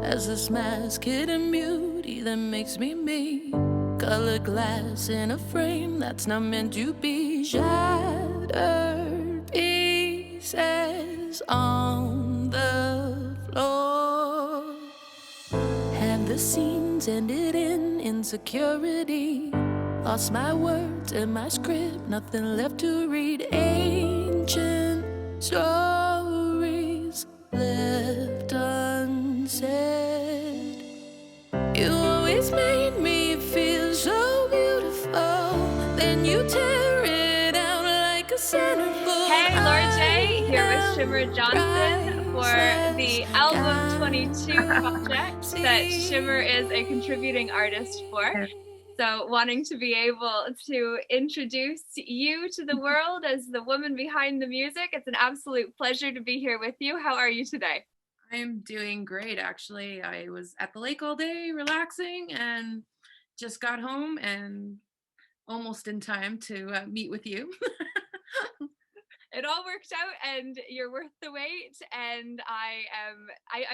As this mask hidden beauty that makes me me. Colored glass in a frame that's not meant to be. Shattered pieces on the floor. Have the scenes ended in insecurity? Lost my words and my script, nothing left to read. Ancient stories left unsaid. You always made me feel so beautiful, then you tear it out like a centerfold. Hey, Laura JeH here with Shimmer Johnson for the album 22 project that Shimmer is a contributing artist for. So wanting to be able to introduce you to the world as the woman behind the music, it's an absolute pleasure to be here with you. How are you today? I'm doing great, actually. I was at the lake all day relaxing and just got home and almost in time to meet with you. It all worked out and you're worth the wait. And I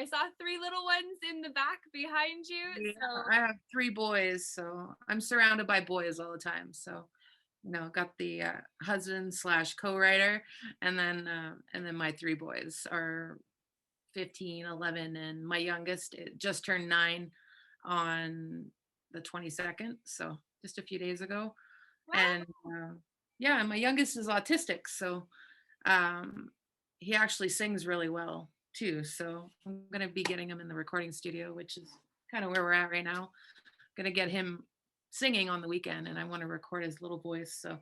saw three little ones in the back behind you. Yeah, So I have 3 boys, so I'm surrounded by boys all the time. So, got the husband slash co-writer, and then my 3 boys are 15, 11, and my youngest just turned 9 on the 22nd, so just a few days ago. wow. And yeah, and my youngest is autistic, so he actually sings really well too. So I'm going to be getting him in the recording studio, which is kind of where we're at right now. Going to get him singing on the weekend, and I want to record his little voice. So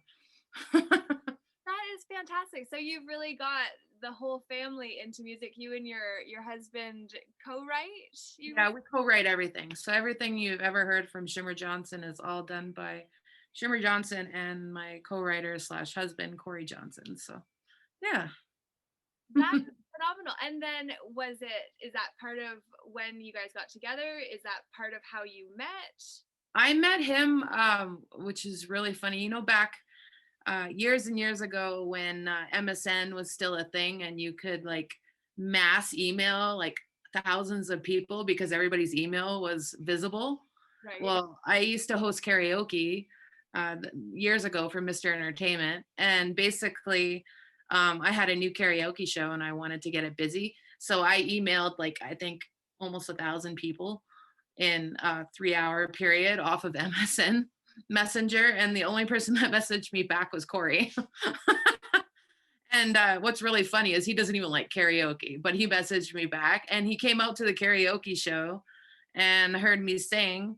That is fantastic. So you've really got the whole family into music. You and your husband co-write? Yeah, we co-write everything. So everything you've ever heard from Shimmer Johnson is all done by Shimmer Johnson and my co-writer slash husband, Corey Johnson. So yeah. That's phenomenal. And then is that part of when you guys got together? Is that part of how you met? I met him, which is really funny. Back years and years ago when MSN was still a thing and you could like mass email like thousands of people because everybody's email was visible. Right. Well, I used to host karaoke years ago for Mr. Entertainment. And basically, I had a new karaoke show and I wanted to get it busy. So I emailed I think almost 1,000 people in a 3-hour period off of MSN Messenger. And the only person that messaged me back was Corey. And what's really funny is he doesn't even like karaoke, but he messaged me back and he came out to the karaoke show and heard me sing.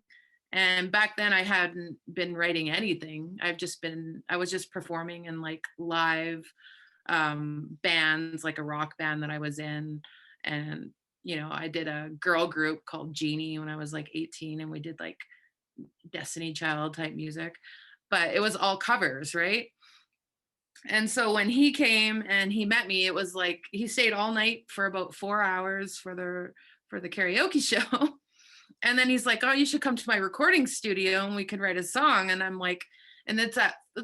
And back then I hadn't been writing anything. I was just performing in like live bands, like a rock band that I was in. And, I did a girl group called Genie when I was like 18, and we did like Destiny Child type music, but it was all covers, right? And so when he came and he met me, it was like he stayed all night for about 4 hours for the karaoke show. And then he's like, "Oh, you should come to my recording studio and we could write a song." And I'm like, and it's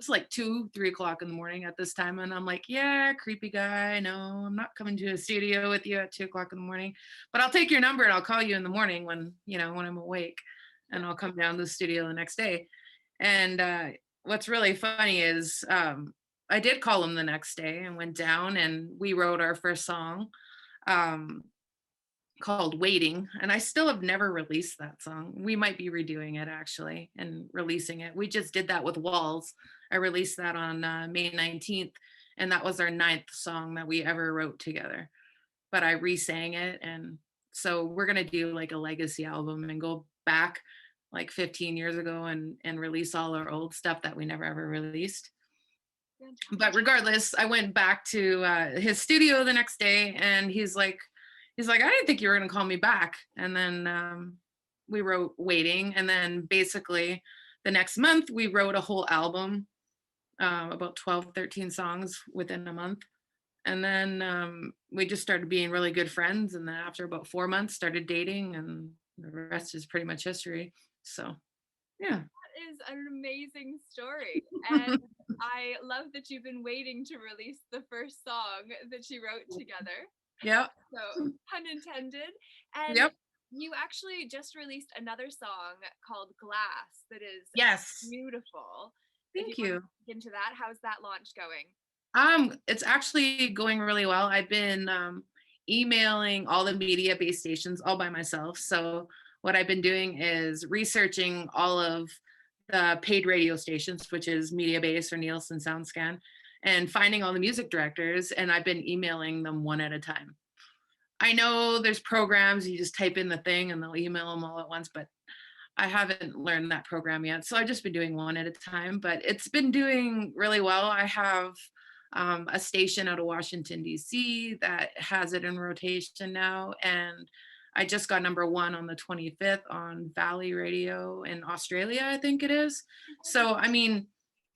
like 2-3 o'clock in the morning at this time. And I'm like, "Yeah, creepy guy. No, I'm not coming to a studio with you at 2 o'clock in the morning, but I'll take your number and I'll call you in the morning when I'm awake, and I'll come down to the studio the next day." And what's really funny is I did call him the next day and went down and we wrote our first song. Called Waiting, and I still have never released that song. We might be redoing it actually and releasing it. We just did that with Walls. I released that on May 19th, and that was our 9th song that we ever wrote together. But I re-sang it, and so we're gonna do like a legacy album and go back like 15 years ago and release all our old stuff that we never ever released. But regardless, I went back to his studio the next day, and he's like, "I didn't think you were going to call me back." And then we wrote Waiting. And then basically the next month, we wrote a whole album, about 12, 13 songs within a month. And then we just started being really good friends. And then after about 4 months, started dating, and the rest is pretty much history. So, yeah. That is an amazing story. And I love that you've been waiting to release the first song that you wrote together. Yep. So, pun intended. And Yep. You actually just released another song called Glass that is Yes. beautiful. If you Thank want to you. get into that, how's that launch going? It's actually going really well. I've been emailing all the media-based stations all by myself. So what I've been doing is researching all of the paid radio stations, which is media-based or Nielsen SoundScan, and finding all the music directors, and I've been emailing them one at a time. I know there's programs you just type in the thing and they'll email them all at once, but I haven't learned that program yet. So I've just been doing one at a time, but it's been doing really well. I have a station out of Washington, D.C. that has it in rotation now. And I just got number one on the 25th on Valley Radio in Australia, I think it is. So, I mean,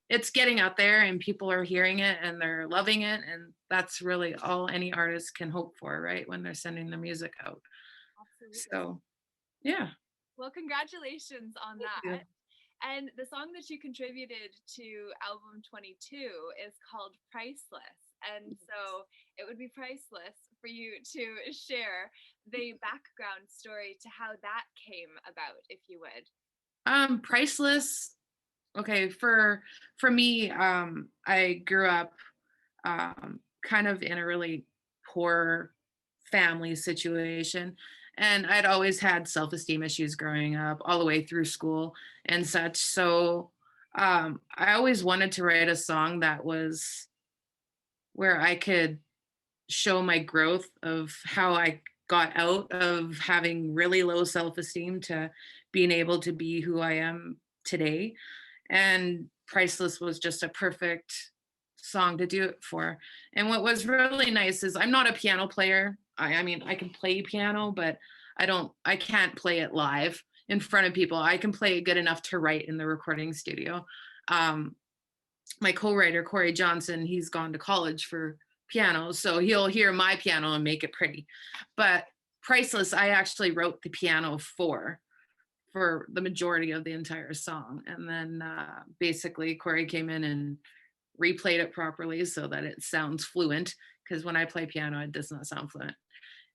it's getting out there and people are hearing it and they're loving it. And that's really all any artist can hope for, right? When they're sending their music out. Absolutely. So, yeah. Well, congratulations on Thank you. that. And the song that you contributed to album 22 is called Priceless. And so it would be priceless for you to share the background story to how that came about, if you would. Priceless. Okay, for me, I grew up kind of in a really poor family situation, and I'd always had self-esteem issues growing up, all the way through school and such. So I always wanted to write a song that was where I could show my growth of how I got out of having really low self-esteem to being able to be who I am today. And Priceless was just a perfect song to do it for. And what was really nice is I'm not a piano player. I mean, I can play piano, but I can't play it live in front of people. I can play it good enough to write in the recording studio. Um, my co-writer, Corey Johnson, he's gone to college for piano, so he'll hear my piano and make it pretty. But Priceless, I actually wrote the piano for the majority of the entire song. And then basically Corey came in and replayed it properly so that it sounds fluent. Because when I play piano, it does not sound fluent.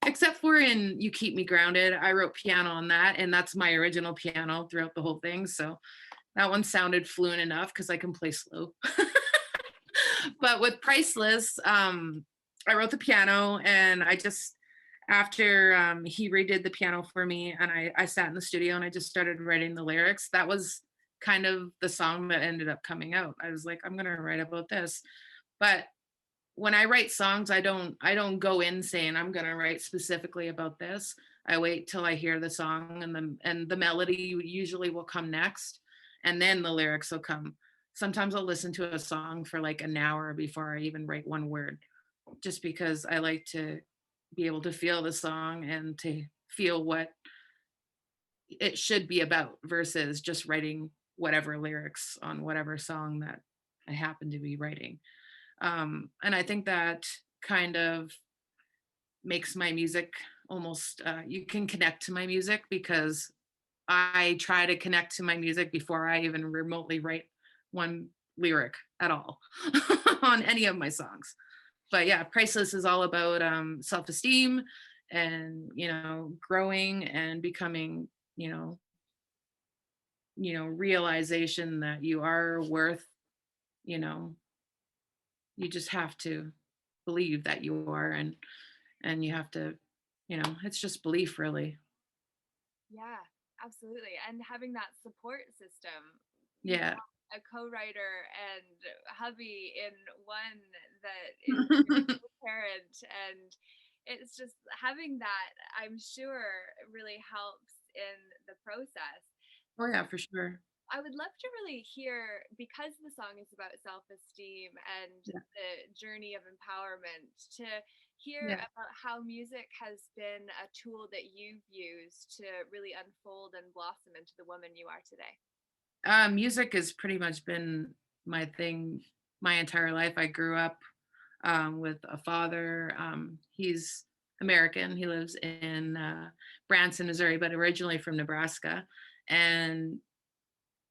Except for in You Keep Me Grounded, I wrote piano on that, and that's my original piano throughout the whole thing. So that one sounded fluent enough because I can play slow. But with Priceless, I wrote the piano, and I just after he redid the piano for me, and I sat in the studio and I just started writing the lyrics. That was kind of the song that ended up coming out. I was like, I'm gonna write about this. But when I write songs, I don't go in saying I'm gonna write specifically about this. I wait till I hear the song, and the melody usually will come next, and then the lyrics will come. Sometimes I'll listen to a song for like an hour before I even write one word, just because I like to be able to feel the song and to feel what it should be about versus just writing whatever lyrics on whatever song that I happen to be writing. And I think that kind of makes my music almost, you can connect to my music because I try to connect to my music before I even remotely write one lyric at all on any of my songs. But yeah, Priceless is all about self-esteem and growing and becoming, you know, realization that you are worth, you know, you just have to believe that you are, and you have to, it's just belief really. Yeah, absolutely. And having that support system, you Yeah. a co-writer and hubby in one that is your parent, and it's just having that, I'm sure, really helps in the process. Oh yeah, for sure. I would love to really hear, because the song is about self-esteem and Yeah. the journey of empowerment, to hear Yeah. about how music has been a tool that you've used to really unfold and blossom into the woman you are today. Music has pretty much been my thing my entire life. I grew up with a father. He's American. He lives in Branson, Missouri, but originally from Nebraska. And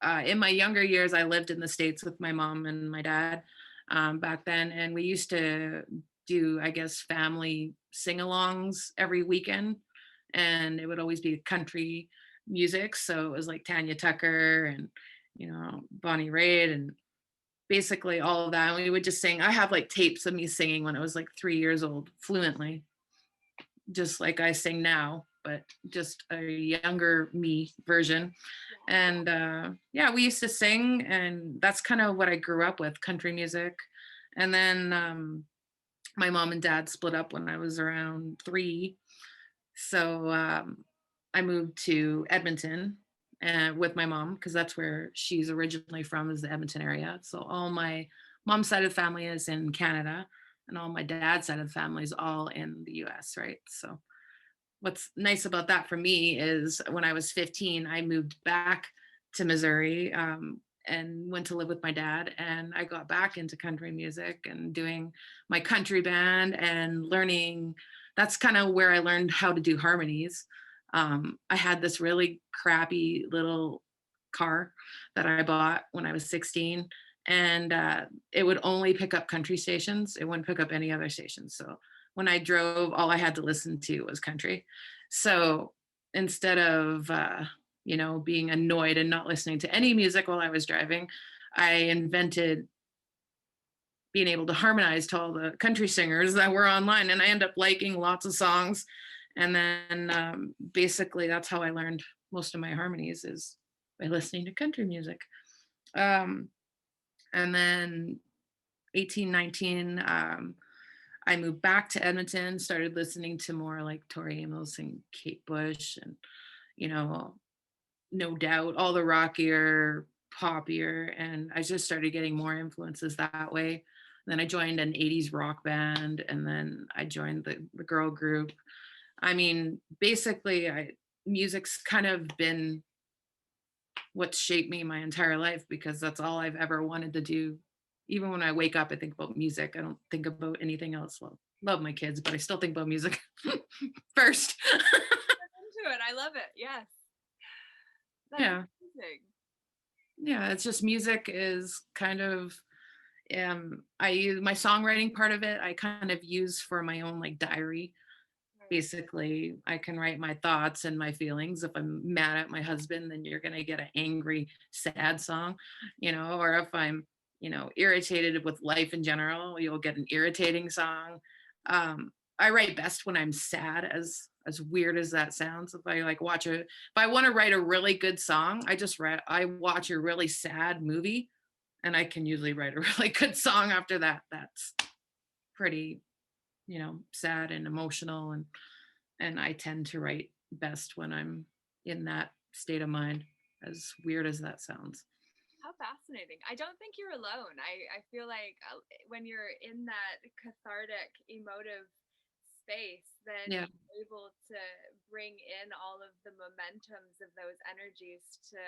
in my younger years, I lived in the States with my mom and my dad back then. And we used to do, I guess, family sing alongs every weekend. and it would always be country music. So it was like Tanya Tucker and, Bonnie Raitt and basically all of that. And we would just sing. I have like tapes of me singing when I was like 3 years old fluently, just like I sing now, but just a younger me version. And yeah, we used to sing, and that's kind of what I grew up with, country music. And then my mom and dad split up when I was around 3. So I moved to Edmonton with my mom, because that's where she's originally from, is the Edmonton area. So all my mom's side of the family is in Canada, and all my dad's side of the family is all in the US, right? So what's nice about that for me is when I was 15, I moved back to Missouri, and went to live with my dad, and I got back into country music and doing my country band and learning. That's kind of where I learned how to do harmonies. I had this really crappy little car that I bought when I was 16, and it would only pick up country stations. It wouldn't pick up any other stations. So when I drove, all I had to listen to was country. So instead of being annoyed and not listening to any music while I was driving, I invented being able to harmonize to all the country singers that were online, and I ended up liking lots of songs. And then basically that's how I learned most of my harmonies, is by listening to country music. And then 18, 19, I moved back to Edmonton, started listening to more like Tori Amos and Kate Bush and, No Doubt, all the rockier, poppier. And I just started getting more influences that way. Then I joined an 80s rock band, and then I joined the girl group. I mean, basically, music's kind of been what's shaped me my entire life, because that's all I've ever wanted to do. Even when I wake up, I think about music. I don't think about anything else. Well, love my kids, but I still think about music first. Into it. I love it. Yes. That's Yeah. amazing. Yeah, it's just music is kind of I use my songwriting part of it. I kind of use for my own like diary. Basically, I can write my thoughts and my feelings. If I'm mad at my husband, then you're going to get an angry, sad song, or if I'm, irritated with life in general, you'll get an irritating song. I write best when I'm sad, as weird as that sounds. If I like if I want to write a really good song, I watch a really sad movie, and I can usually write a really good song after that. That's pretty, sad and emotional, and I tend to write best when I'm in that state of mind, as weird as that sounds. How fascinating. I don't think you're alone. I feel like when you're in that cathartic, emotive space, then Yeah. you're able to bring in all of the momentums of those energies to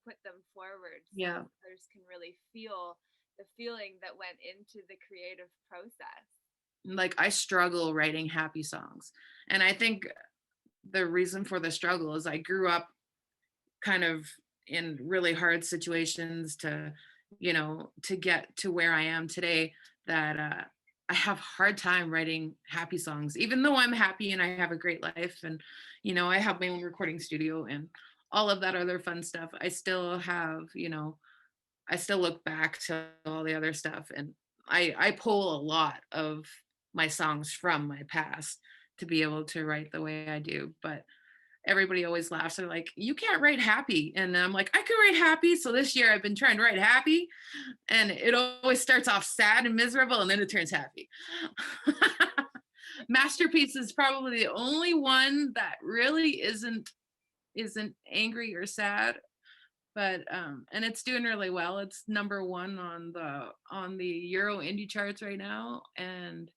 put them forward, so Yeah. others can really feel the feeling that went into the creative process. Like, I struggle writing happy songs. And I think the reason for the struggle is I grew up kind of in really hard situations to get to where I am today, that I have a hard time writing happy songs, even though I'm happy and I have a great life, and I have my own recording studio and all of that other fun stuff. I still have, I still look back to all the other stuff, and I pull a lot of my songs from my past to be able to write the way I do. But everybody always laughs. They're like, "You can't write happy," and I'm like, "I can write happy." So this year I've been trying to write happy, and it always starts off sad and miserable, and then it turns happy. Masterpiece is probably the only one that really isn't angry or sad, but and it's doing really well. It's number 1 on the Euro indie charts right now, and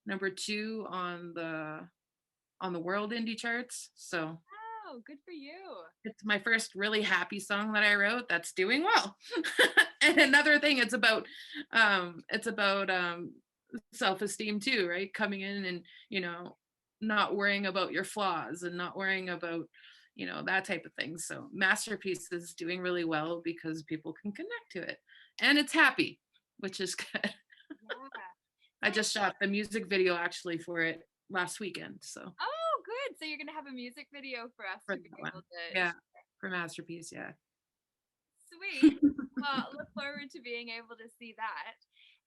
number 2 on the world indie charts. So Oh, good for you. it's my first really happy song that I wrote that's doing well. And another thing, it's about self-esteem too, right? Coming in and, not worrying about your flaws and not worrying about, that type of thing. So Masterpiece is doing really well because people can connect to it. And it's happy, which is good. Yeah. I just shot the music video actually for it last weekend. So Oh, good. So you're going to have a music video for us for to be that able one. to Yeah, share. for Masterpiece, yeah. Sweet. Well, look forward to being able to see that.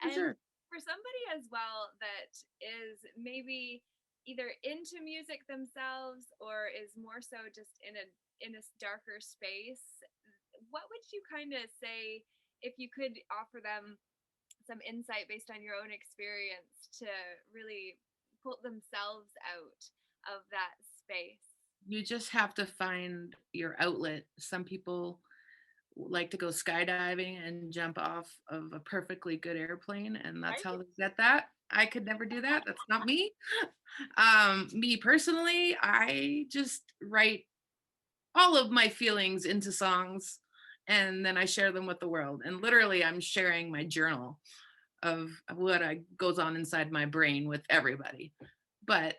For And sure. for somebody as well that is maybe either into music themselves or is more so just in a darker space, what would you kind of say if you could offer them some insight based on your own experience to really pull themselves out of that space? You just have to find your outlet. Some people like to go skydiving and jump off of a perfectly good airplane, and that's Right? how they get that. I could never do that. That's not me. Me personally, I just write all of my feelings into songs and then I share them with the world. And literally, I'm sharing my journal of what goes on inside my brain with everybody. But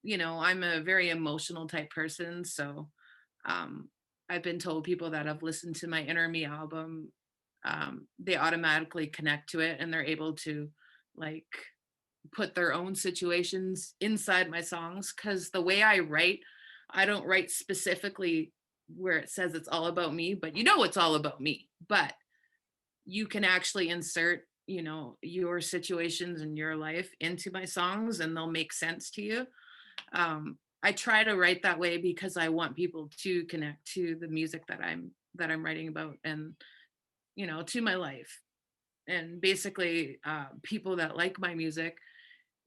I'm a very emotional type person, so um, I've been told people that have listened to my Inner Me album, they automatically connect to it and they're able to like put their own situations inside my songs because the way I write, I don't write specifically where it says it's all about me, but it's all about me. But you can actually insert, your situations in your life into my songs and they'll make sense to you. I try to write that way because I want people to connect to the music that I'm writing about and to my life. And basically, people that like my music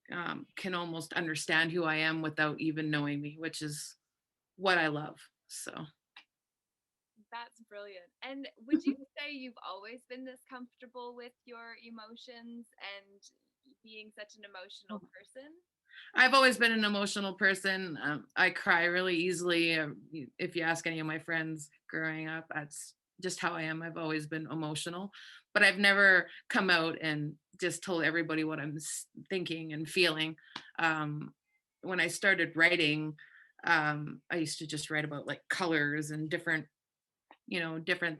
can almost understand who I am without even knowing me, which is what I love. So That's brilliant. And would you say you've always been this comfortable with your emotions and being such an emotional person? I've always been an emotional person. I cry really easily. If you ask any of my friends growing up, that's just how I am. I've always been emotional, but I've never come out and just told everybody what I'm thinking and feeling. When I started writing, I used to just write about like colors and different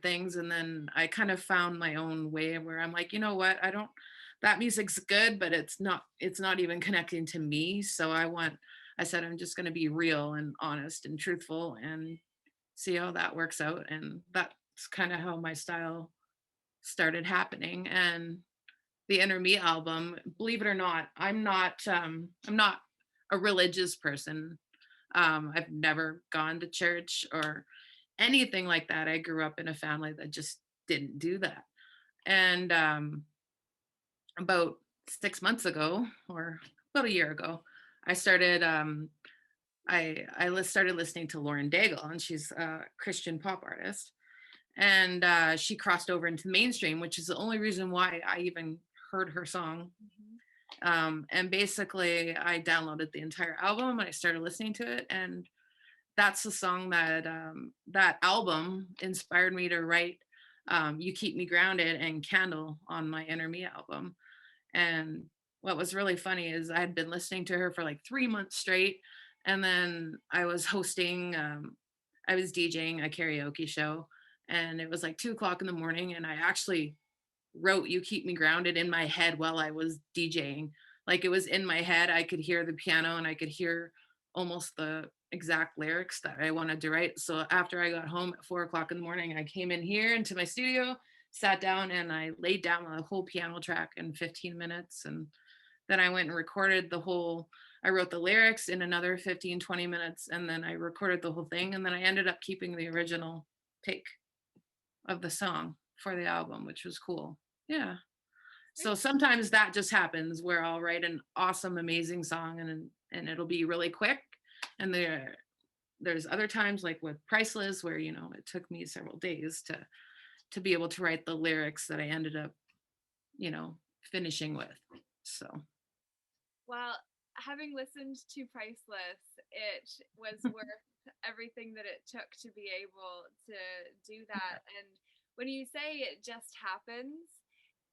things. And then I kind of found my own way where I'm like, you know what, that music's good, but it's not even connecting to me. So I said, I'm just going to be real and honest and truthful and see how that works out. And that's kind of how my style started happening. And the Inner Me album, believe it or not, I'm not a religious person. I've never gone to church or anything like that. I grew up in a family that just didn't do that. And about 6 months ago, or about a year ago, I started. Started listening to Lauren Daigle, and she's a Christian pop artist. And she crossed over into mainstream, which is the only reason why I even heard her song. Mhm. And basically, I downloaded the entire album and I started listening to it, and that's the song that album inspired me to write "You Keep Me Grounded" and "Candle" on my Inner Me album. And what was really funny is I had been listening to her for like 3 months straight, and then I was DJing a karaoke show, and it was like 2 o'clock in the morning, and I actually wrote "You Keep Me Grounded" in my head while I was DJing. Like it was in my head. I could hear the piano and I could hear almost the exact lyrics that I wanted to write. So after I got home at 4 o'clock in the morning, I came in here into my studio, sat down, and I laid down the whole piano track in 15 minutes. And then I went and recorded I wrote the lyrics in another 15, 20 minutes, and then I recorded the whole thing. And then I ended up keeping the original take of the song for the album, which was cool. Yeah. So sometimes that just happens where I'll write an awesome, amazing song and it'll be really quick. And there's other times like with Priceless where, it took me several days to be able to write the lyrics that I ended up, finishing with. So Well, having listened to Priceless, it was worth everything that it took to be able to do that. And when you say it just happens,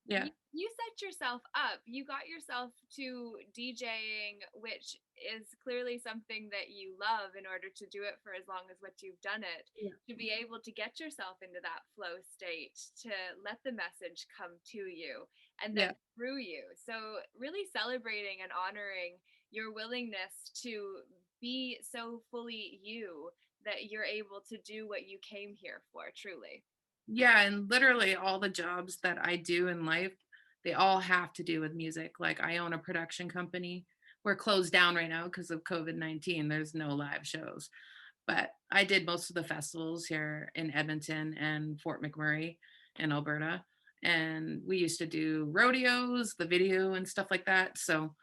yeah. you set yourself up. You got yourself to DJing, which is clearly something that you love in order to do it for as long as what you've done it. Yeah. To be able to get yourself into that flow state, to let the message come to you and then through you. So really celebrating and honoring your willingness to be so fully you that you're able to do what you came here for, truly. Yeah, and literally all the jobs that I do in life, they all have to do with music. Like I own a production company. We're closed down right now because of COVID-19. There's no live shows. But I did most of the festivals here in Edmonton and Fort McMurray in Alberta. And we used to do rodeos, the video and stuff like that. So,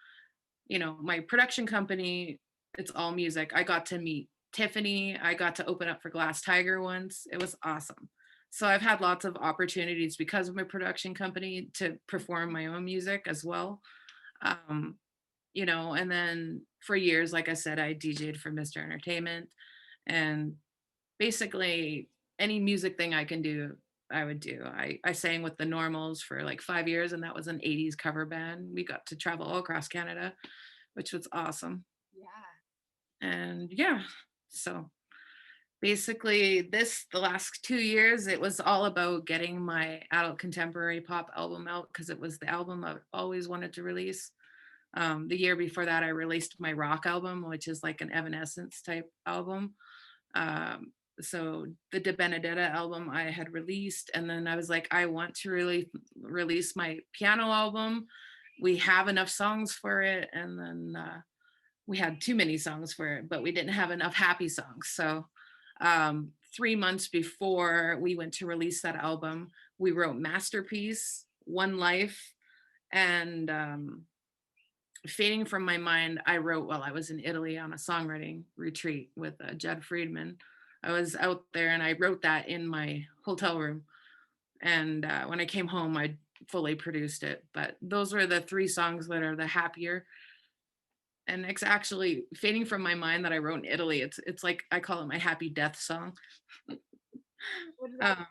my production company, it's all music. I got to meet Tiffany. I got to open up for Glass Tiger once. It was awesome. So I've had lots of opportunities because of my production company to perform my own music as well. Um, and then for years, like I said, I DJ'd for Mr. Entertainment, and basically any music thing I can do, I would do. I sang with the Normals for like 5 years, and that was an 80s cover band. We got to travel all across Canada, which was awesome. Yeah. And yeah, so basically the last 2 years, it was all about getting my adult contemporary pop album out because it was the album I always wanted to release. The year before that, I released my rock album, which is like an Evanescence type album. So the De Benedetta album I had released, and then I was like, I want to really release my piano album. We have enough songs for it, and then we had too many songs for it, but we didn't have enough happy songs. So 3 months before we went to release that album, we wrote Masterpiece, One Life, and Fading from My Mind, I wrote while I was in Italy on a songwriting retreat with Judd Friedman. I was out there and I wrote that in my hotel room. And when I came home, I fully produced it. But those were the 3 songs that are the happier. And it's actually Fading from My Mind that I wrote in Italy. It's like I call it my happy death song. What does that um,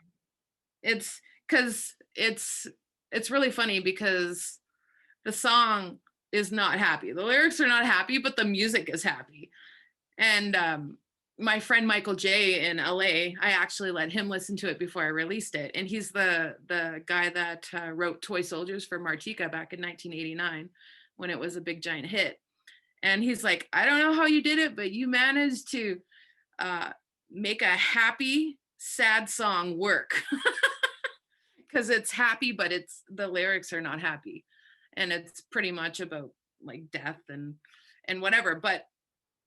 it's because it's really funny because the song is not happy. The lyrics are not happy, but the music is happy. And my friend Michael J in LA, I actually let him listen to it before I released it. And he's the guy that wrote Toy Soldiers for Martika back in 1989 when it was a big giant hit. And he's like, I don't know how you did it, but you managed to make a happy, sad song work. Because it's happy, but the lyrics are not happy. And it's pretty much about like death and whatever, but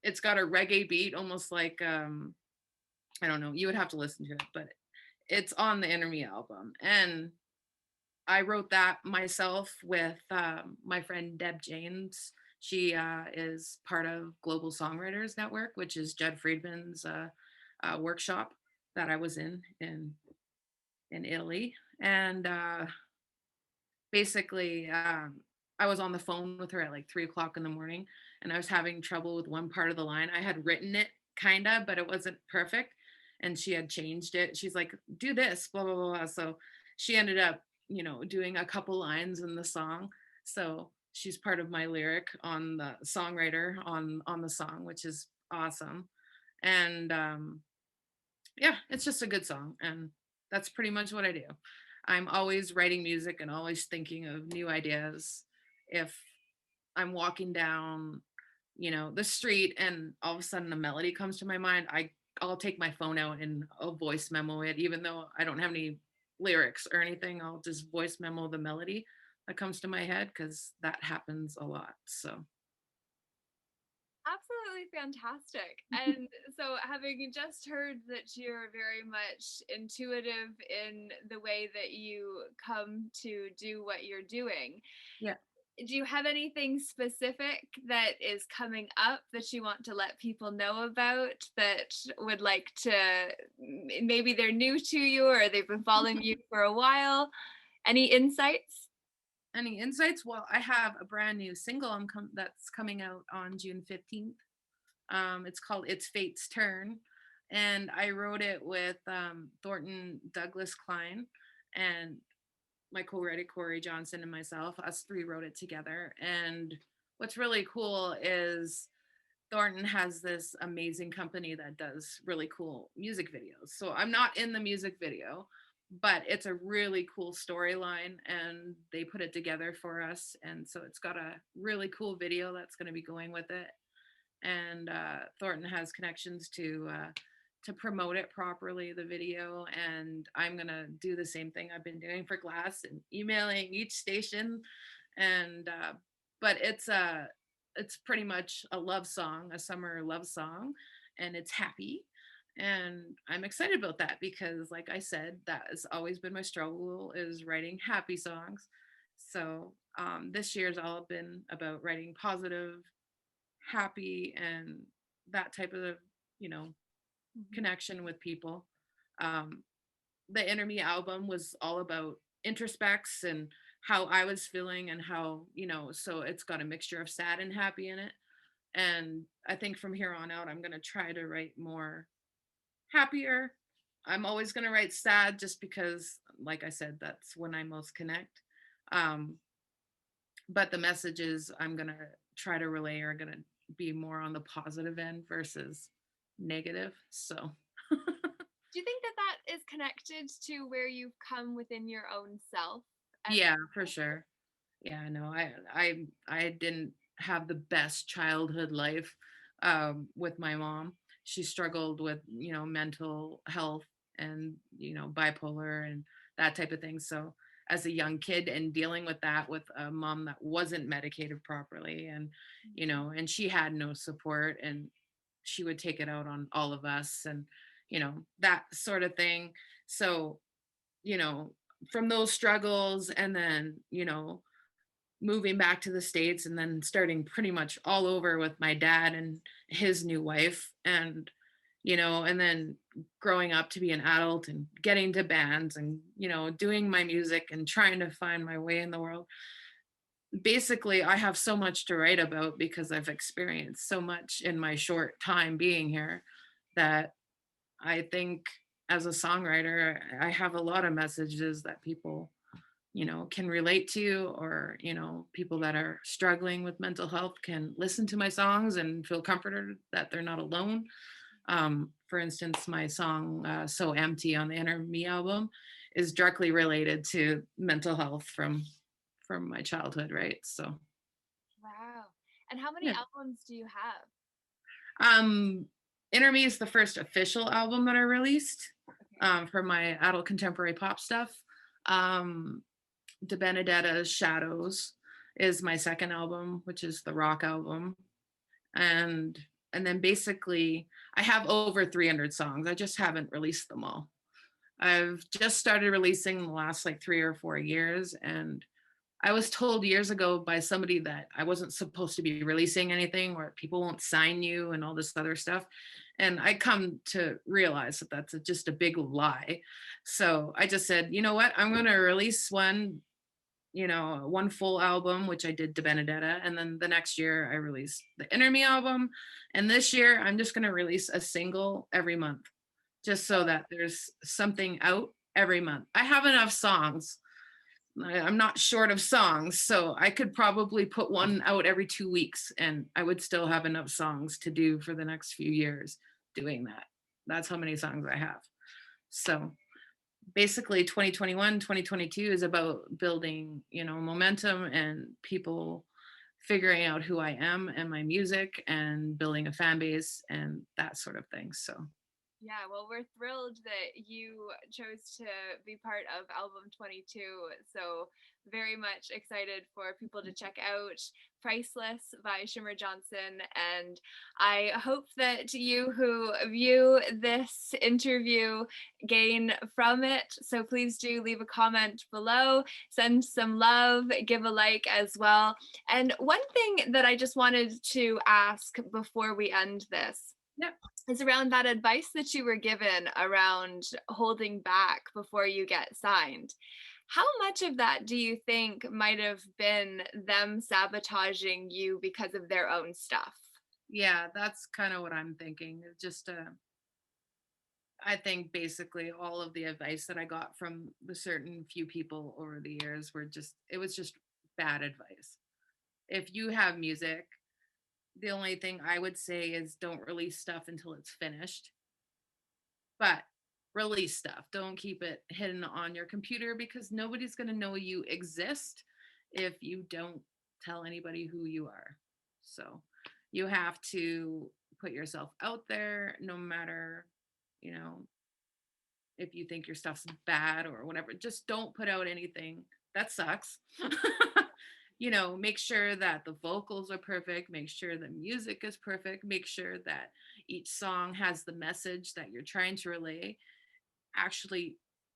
it's got a reggae beat, almost like I don't know, you would have to listen to it, but it's on the Enemy album. And I wrote that myself with my friend Deb James. She is part of Global Songwriters Network, which is Judd Friedman's workshop that I was in Italy. And basically, I was on the phone with her at like 3 o'clock in the morning, and I was having trouble with one part of the line. I had written it kind of, but it wasn't perfect. And she had changed it. She's like, do this, blah, blah, blah, blah. So she ended up, doing a couple lines in the song. So she's part of my lyric on the songwriter on the song, which is awesome. And yeah, it's just a good song. And that's pretty much what I do. I'm always writing music and always thinking of new ideas. If I'm walking down, the street and all of a sudden a melody comes to my mind, I'll take my phone out and I'll voice memo it, even though I don't have any lyrics or anything. I'll just voice memo the melody that comes to my head because that happens a lot. So Absolutely fantastic. And so, having just heard that you're very much intuitive in the way that you come to do what you're doing, yeah. do you have anything specific that is coming up that you want to let people know about, that would like to, maybe they're new to you or they've been following you for a while? Any insights? Any insights? Well, I have a brand new single that's coming out on June 15th. It's called It's Fate's Turn. And I wrote it with Thornton Douglas Klein and my co-writer Corey Johnson and myself. Us 3 wrote it together. And what's really cool is Thornton has this amazing company that does really cool music videos. So I'm not in the music video, but it's a really cool storyline and they put it together for us. And so it's got a really cool video that's going to be going with it. and Thornton has connections to promote it properly, the video, and I'm gonna do the same thing I've been doing for Glass and emailing each station, and but it's pretty much a love song, a summer love song, and it's happy. And I'm excited about that because, like I said, that has always been my struggle is writing happy songs. So this year's all been about writing positive, happy, and that type of, you know, Mhm. connection with people. Um, the Inner Me album was all about introspects and how I was feeling and how, you know, so it's got a mixture of sad and happy in it. And I think from here on out, I'm going to try to write more happier. I'm always going to write sad just because, like I said, that's when I most connect. Um, but the messages I'm going to try to relay are going to be more on the positive end versus negative. So, Do you think that that is connected to where you've come within your own self? As yeah, for sure. Yeah, no, I didn't have the best childhood life with my mom. She struggled with, you know, mental health and, you know, bipolar and that type of thing. So as a young kid and dealing with that with a mom that wasn't medicated properly and, you know, and she had no support and she would take it out on all of us and, you know, that sort of thing. So, you know, from those struggles and then, you know, moving back to the States and then starting pretty much all over with my dad and his new wife. And, you know, and then growing up to be an adult and getting to bands and, you know, doing my music and trying to find my way in the world. Basically, I have so much to write about because I've experienced so much in my short time being here that I think as a songwriter, I have a lot of messages that people, you know, can relate to, or, you know, people that are struggling with mental health can listen to my songs and feel comforted that they're not alone. For instance, my song So Empty on the Inner Me album is directly related to mental health from my childhood, right? So wow. And how many yeah. albums do you have? um Inner Me is the first official album that I released Okay. for my adult contemporary pop stuff. um De Benedetta's Shadows is my second album, which is the rock album. And and then basically I have over 300 songs. I just haven't released them all. I've just started releasing the last like 3 or 4 years. And I was told years ago by somebody that I wasn't supposed to be releasing anything or people won't sign you and all this other stuff. And I come to realize that that's just a big lie. So I just said, you know what? I'm going to release one, you know, one full album, which I did to Benedetta. And then the next year I released the Inner Me album. And this year I'm just going to release a single every month, just so that there's something out every month. I have enough songs. I'm not short of songs. So I could probably put one out every 2 weeks and I would still have enough songs to do for the next few years doing that. That's how many songs I have. So basically 2021 2022 is about building, you know, momentum and people figuring out who I am and my music and building a fan base and that sort of thing. So Yeah, well, we're thrilled that you chose to be part of album 22. So, very much excited for people to check out Priceless by Shimmer Johnson. And I hope that you who view this interview gain from it. So, please do leave a comment below, send some love, give a like as well. And one thing that I just wanted to ask before we end this yeah. is around that advice that you were given around holding back before you get signed. How much of that do you think might have been them sabotaging you because of their own stuff? Yeah, that's kind of what I'm thinking. It's just I think basically all of the advice that I got from the certain few people over the years were just, it was just bad advice. If you have music, the only thing I would say is don't release stuff until it's finished, but release stuff. Don't keep it hidden on your computer because nobody's going to know you exist if you don't tell anybody who you are. So You have to put yourself out there, no matter, you know, if you think your stuff's bad or whatever. Just don't put out anything that sucks. Make sure that the vocals are perfect, make sure the music is perfect, make sure that each song has the message that you're trying to relay actually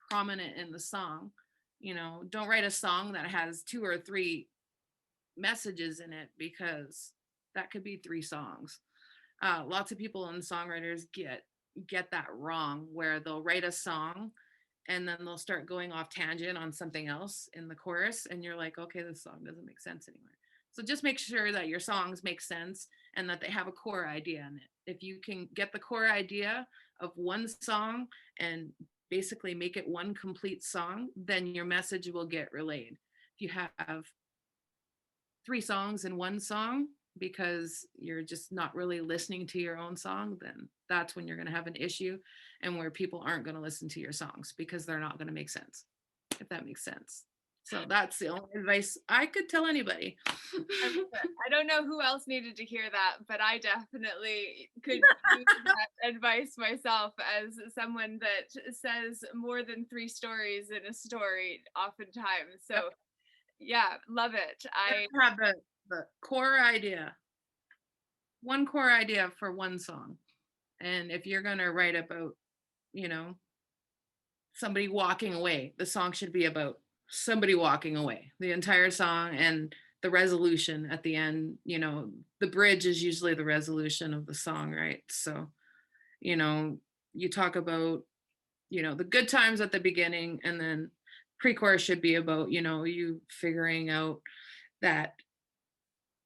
prominent in the song. Don't write a song that has 2 or 3 messages in it, because that could be 3 songs. Lots of people and songwriters get that wrong, where they'll write a song and then they'll start going off tangent on something else in the chorus, and you're like, okay, this song doesn't make sense anymore. So just make sure that your songs make sense and that they have a core idea in it. If you can get the core idea of one song and basically make it one complete song, then your message will get relayed. If you have 3 songs in one song because you're just not really listening to your own song, then that's when you're going to have an issue, and where people aren't going to listen to your songs because they're not going to make sense, if that makes sense. So that's the only advice I could tell anybody. I don't know who else needed to hear that, but I definitely could use that advice myself, as someone that says more than 3 stories in a story oftentimes. So yeah, love it. I have the core idea, one core idea for one song. And if you're going to write about, somebody walking away, the song should be about somebody walking away, the entire song, and the resolution at the end. The bridge is usually the resolution of the song, right? So, you talk about, the good times at the beginning, and then pre-chorus should be about, you figuring out that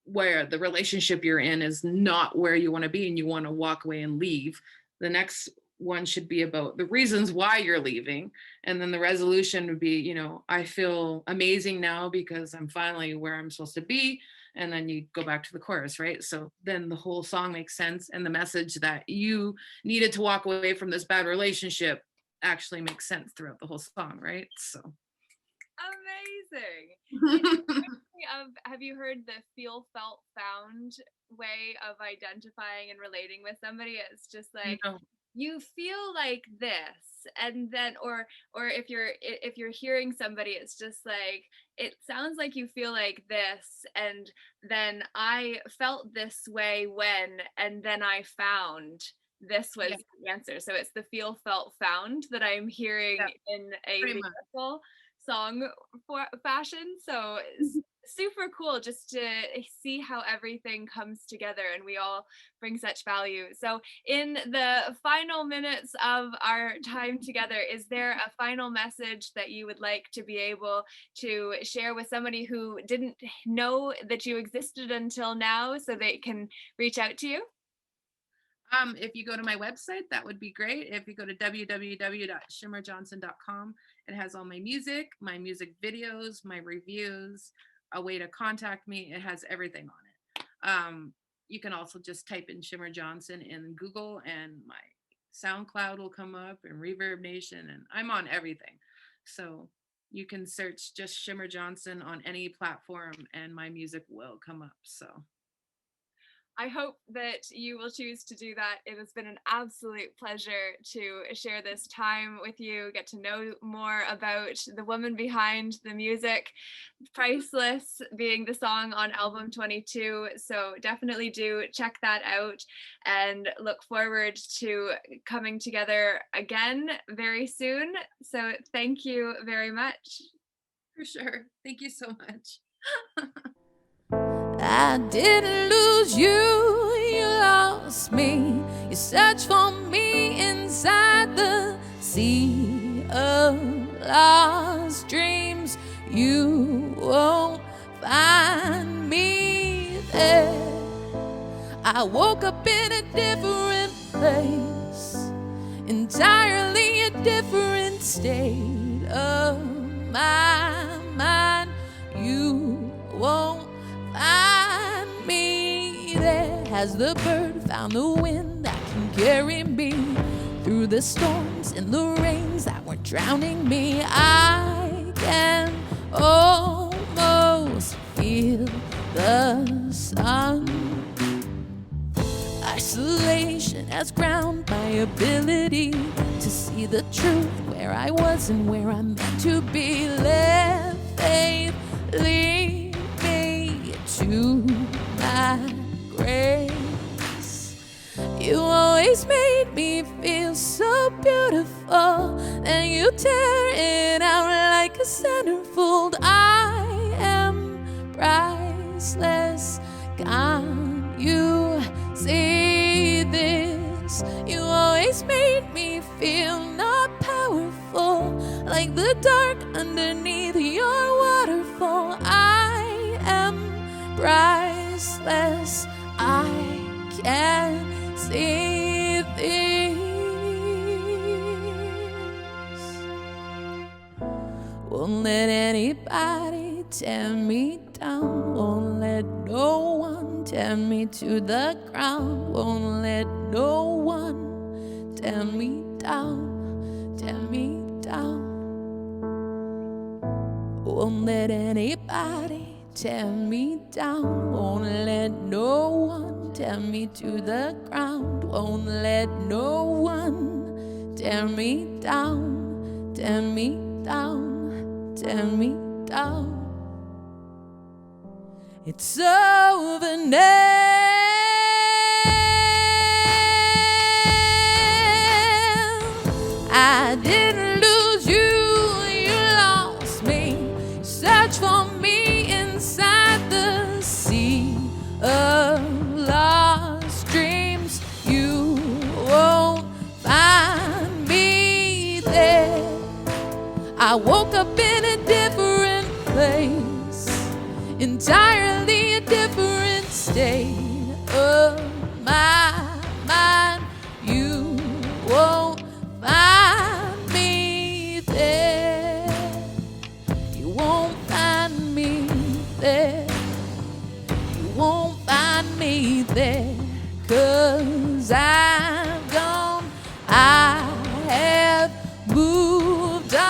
where the relationship you're in is not where you want to be and you want to walk away and leave. The next one should be about the reasons why you're leaving. And then the resolution would be, I feel amazing now because I'm finally where I'm supposed to be. And then you go back to the chorus, right? So then the whole song makes sense, and the message that you needed to walk away from this bad relationship actually makes sense throughout the whole song, right? So amazing. Have you heard the feel, felt, found way of identifying and relating with somebody? It's just like, you feel like this, and then or if you're hearing somebody, it's just like, it sounds like you feel like this, and then I felt this way when, and then I found this was the answer. So it's the feel, felt, found that I'm hearing in a lyrical song fashion. So it's super cool just to see how everything comes together, and we all bring such value. So in the final minutes of our time together, is there a final message that you would like to be able to share with somebody who didn't know that you existed until now, so they can reach out to you? If you go to my website, that would be great. If you go to www.shimmerjohnson.com, it has all my music videos, my reviews, a way to contact me. It has everything on it. You can also just type in Shimmer Johnson in Google, and my SoundCloud will come up, and Reverb Nation, and I'm on everything. So you can search just Shimmer Johnson on any platform and my music will come up. So I hope that you will choose to do that. It has been an absolute pleasure to share this time with you, get to know more about the woman behind the music, Priceless being the song on album 22. So definitely do check that out, and look forward to coming together again very soon. So thank you very much. For sure. Thank you so much. I didn't lose you, you lost me. You searched for me inside the sea of lost dreams. You won't find me there. I woke up in a different place, entirely a different state of my mind. You won't find me there. Has the bird found the wind that can carry me through the storms and the rains that were drowning me? I can almost feel the sun isolation has ground my ability to see the truth where I was and where I'm meant to be. Let faith lead me to my grace. You always made me feel so beautiful, and you tear it out like a centerfold. I am priceless. Can't you see this? You always made me feel not powerful, like the dark underneath your waterfall. I am priceless. I can see this. Won't let anybody tear me down. Won't let no one tear me to the ground. Won't let no one tear me down, tear me down. Won't let anybody tear me down. Won't let no one tear me to the ground. Won't let no one tear me down, tear me down, tear me down. It's over now. I didn't lose you, you lost me. Search for me inside the sea of lost dreams. You won't find me there. I woke up in a different place, entirely a different state of my mind. You won't find me there. You won't find me there. You won't find me there. 'Cause I've gone, I have moved on.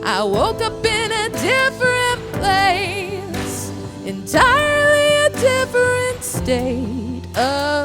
I woke up in a different place, entirely a different state of